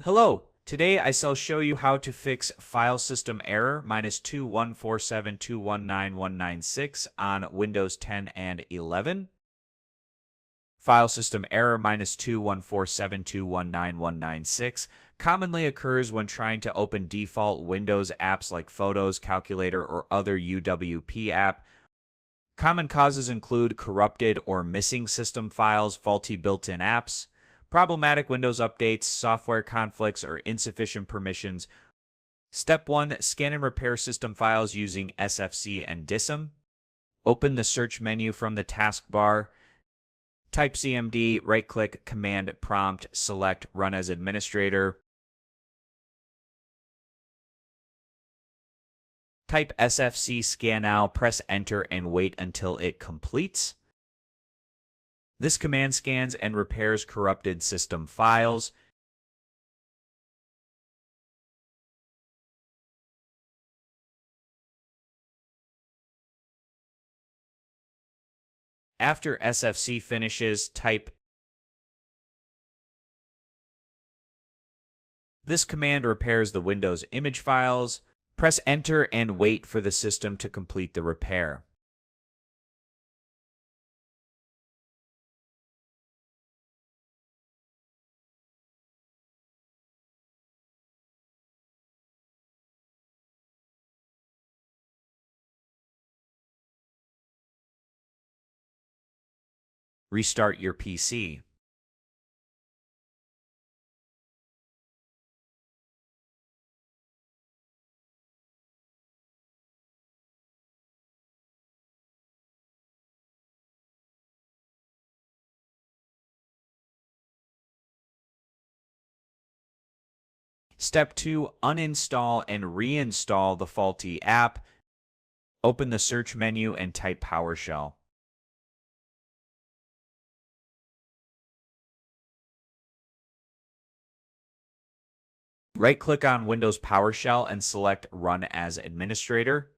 Hello, today I shall show you how to fix file system error -21472199196 on Windows 10 and 11. File system error -21472199196 commonly occurs when trying to open default Windows apps like Photos, Calculator, or other UWP app. Common causes include corrupted or missing system files, faulty built-in apps, problematic Windows updates, software conflicts, or insufficient permissions. Step 1. Scan and repair system files using SFC and DISM. Open the search menu from the taskbar. Type CMD, right-click, Command Prompt, select Run as Administrator. Type SFC Scan Now, press Enter, and wait until it completes. This command scans and repairs corrupted system files. After SFC finishes, type. This command repairs the Windows image files. Press Enter and wait for the system to complete the repair. Restart your PC. Step 2. Uninstall and reinstall the faulty app. Open the search menu and type PowerShell. Right-click on Windows PowerShell and select Run as Administrator.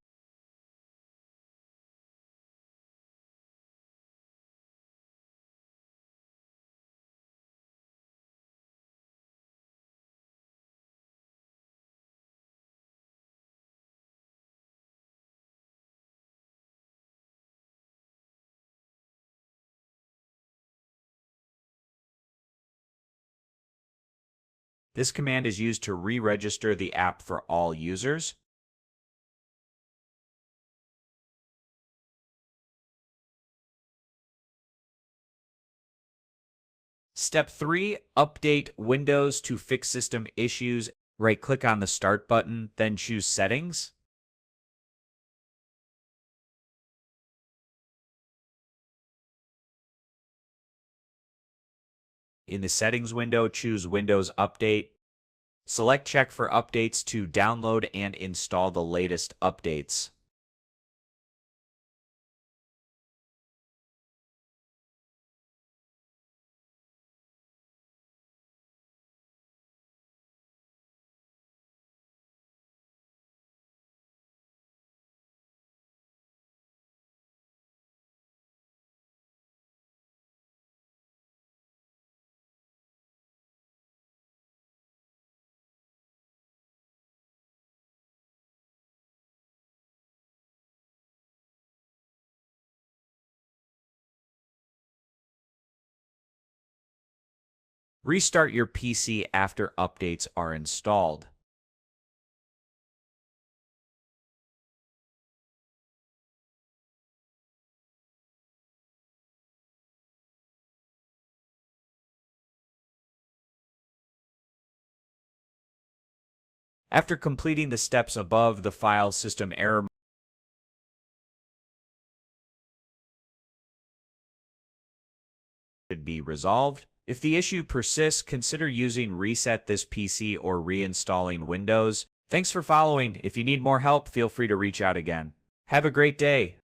This command is used to re-register the app for all users. Step 3. Update Windows to fix system issues. Right-click on the Start button, then choose Settings. In the Settings window, choose Windows Update. Select Check for updates to download and install the latest updates. Restart your PC after updates are installed. After completing the steps above, the file system error should be resolved. If the issue persists, consider using Reset This PC or reinstalling Windows. Thanks for following. If you need more help, feel free to reach out again. Have a great day.